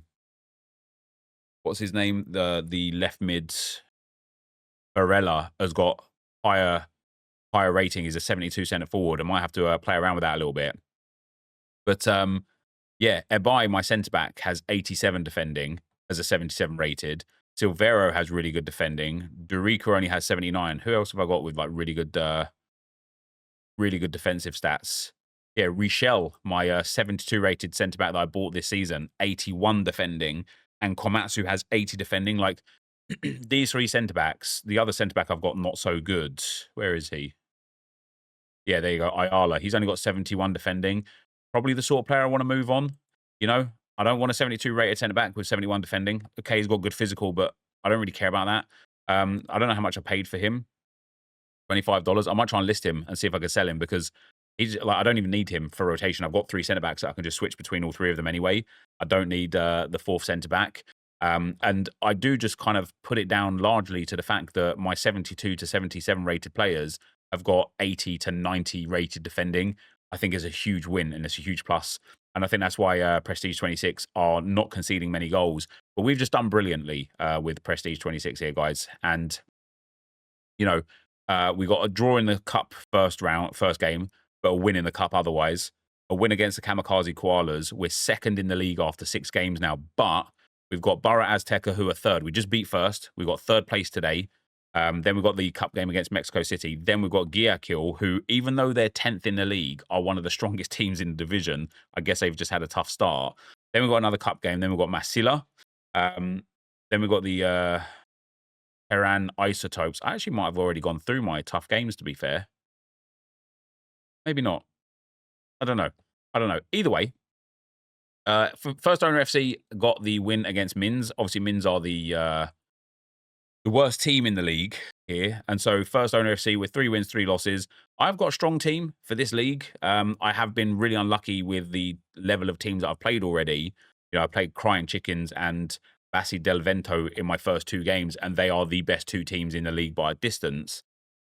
what's his name? The left mid, Barella, has got higher rating. He's a 72 centre forward. I might have to play around with that a little bit. But yeah, Ebai, my centre back, has 87 defending as a 77 rated. Silvero has really good defending. Durica only has 79. Who else have I got with like really good defensive stats? Yeah, Richel, my 72 rated centre back that I bought this season, 81 defending, and Komatsu has 80 defending. Like these 3 centre backs, the other centre back I've got not so good. Where is he? Yeah, there you go. Ayala. He's only got 71 defending. Probably the sort of player I want to move on. You know, I don't want a 72 rated centre back with 71 defending. Okay, he's got good physical, but I don't really care about that. I don't know how much I paid for him. $25. I might try and list him and see if I can sell him because he's like I don't even need him for rotation. I've got 3 centre backs that I can just switch between all 3 of them anyway. I don't need the 4th centre back. And I do just kind of put it down largely to the fact that my 72 to 77 rated players have got 80 to 90 rated defending. I think is a huge win and it's a huge plus. And I think that's why Prestige 26 are not conceding many goals. But we've just done brilliantly with Prestige 26 here, guys. And, you know, we got a draw in the cup first game, but a win in the cup otherwise. A win against the Kamikaze Koalas. We're 2nd in the league after 6 games now. But we've got Borough Azteca, who are 3rd. We just beat 1st. We've got 3rd place today. Then we've got the cup game against Mexico City. Then we've got Guayaquil, who, even though they're 10th in the league, are one of the strongest teams in the division. I guess they've just had a tough start. Then we've got another cup game. Then we've got Masila. Then we've got the Iran Isotopes. I actually might have already gone through my tough games, to be fair. Maybe not. I don't know. Either way, First Owner FC got the win against Mins. Obviously, Mins are the worst team in the league here. And so First Owner FC with 3 wins, 3 losses. I've got a strong team for this league. I have been really unlucky with the level of teams that I've played already. You know, I played Crying Chickens and Bassi del Vento in my first 2 games, and they are the best 2 teams in the league by a distance.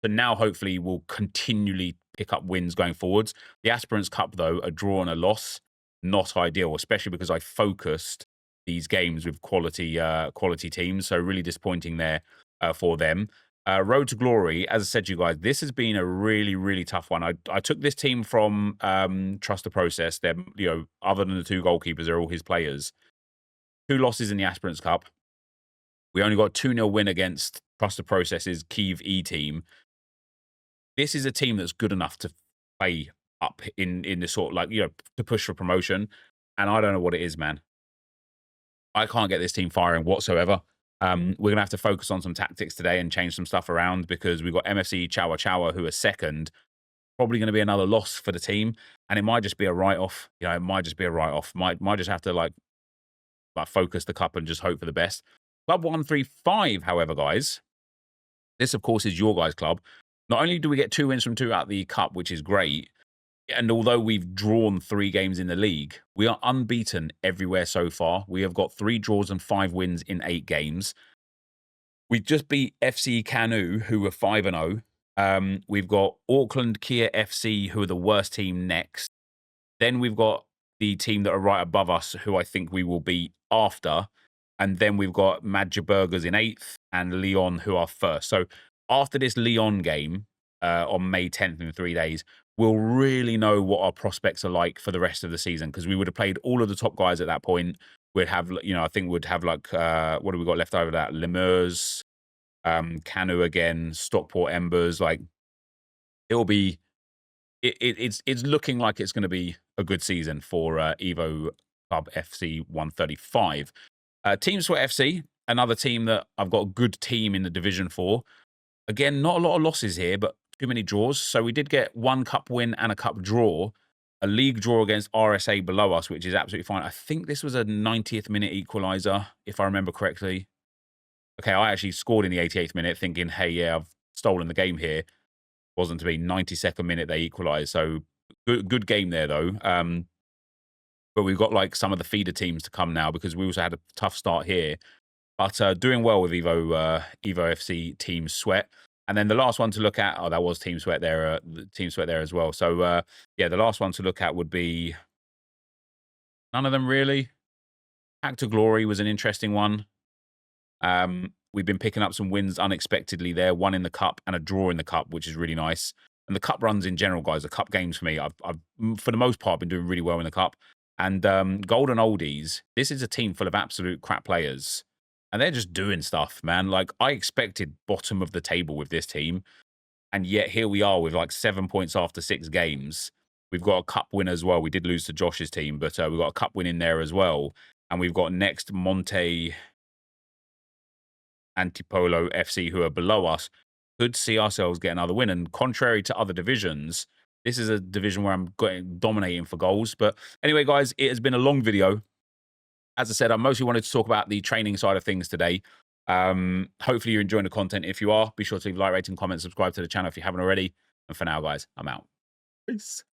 So now hopefully we'll continually pick up wins going forwards. The Aspirants Cup, though, a draw and a loss, not ideal, especially because I focused these games with quality teams. So really disappointing there for them. Road to Glory, as I said to you guys, this has been a really, really tough one. I took this team from Trust the Process. They're, other than the 2 goalkeepers, they're all his players. 2 losses in the Aspirants Cup. We only got 2-0 win against Trust the Process's Kiev E team. This is a team that's good enough to play up in the sort of to push for promotion. And I don't know what it is, man. I can't get this team firing whatsoever. We're going to have to focus on some tactics today and change some stuff around because we've got MFC Chawa Chawa, who are second. Probably going to be another loss for the team. And it might just be a write-off. It might just be a write-off. Might just have to focus the cup and just hope for the best. Club 135, however, guys, this, of course, is your guys' club. Not only do we get 2 wins from 2 out of the cup, which is great, and although we've drawn 3 games in the league, we are unbeaten everywhere so far. We have got 3 draws and 5 wins in 8 games. We just beat FC Canu, who were 5-0. We've got Auckland Kia FC, who are the worst team next. Then we've got the team that are right above us, who I think we will beat after. And then we've got Madja Burgers in 8th and Lyon, who are first. So after this Lyon game on May 10th in 3 days, we'll really know what our prospects are like for the rest of the season because we would have played all of the top guys at that point. We'd have, I think we'd have what do we got left over that? Lemurs, Canu again, Stockport Embers. It'll be, it's looking like it's going to be a good season for Evo Club FC 135. Team Sweat FC, another team that I've got a good team in the division for. Again, not a lot of losses here, but too many draws. So we did get 1 cup win and a cup draw, a league draw against RSA below us, which is absolutely fine. I think this was a 90th minute equalizer, if I remember correctly. Okay, I actually scored in the 88th minute thinking, hey, yeah, I've stolen the game here. Wasn't to be. 92nd minute, they equalized. So good game there, though. But we've got some of the feeder teams to come now because we also had a tough start here. But doing well with Evo FC Team Sweat. And then the last one to look at, that was Team Sweat there, Team Sweat there as well. So, yeah, the last one to look at would be none of them really. Back to Glory was an interesting one. We've been picking up some wins unexpectedly there, 1 in the cup and a draw in the cup, which is really nice. And the cup runs in general, guys, the cup games for me, I've for the most part been doing really well in the cup. And Golden Oldies, this is a team full of absolute crap players. And they're just doing stuff, man. I expected bottom of the table with this team. And yet here we are with 7 points after 6 games. We've got a cup win as well. We did lose to Josh's team, but we've got a cup win in there as well. And we've got next Monte Antipolo FC, who are below us. Could see ourselves get another win. And contrary to other divisions, this is a division where I'm dominating for goals. But anyway, guys, it has been a long video. As I said, I mostly wanted to talk about the training side of things today. Hopefully you're enjoying the content. If you are, be sure to leave a like, rating, comment, subscribe to the channel if you haven't already. And for now, guys, I'm out. Peace.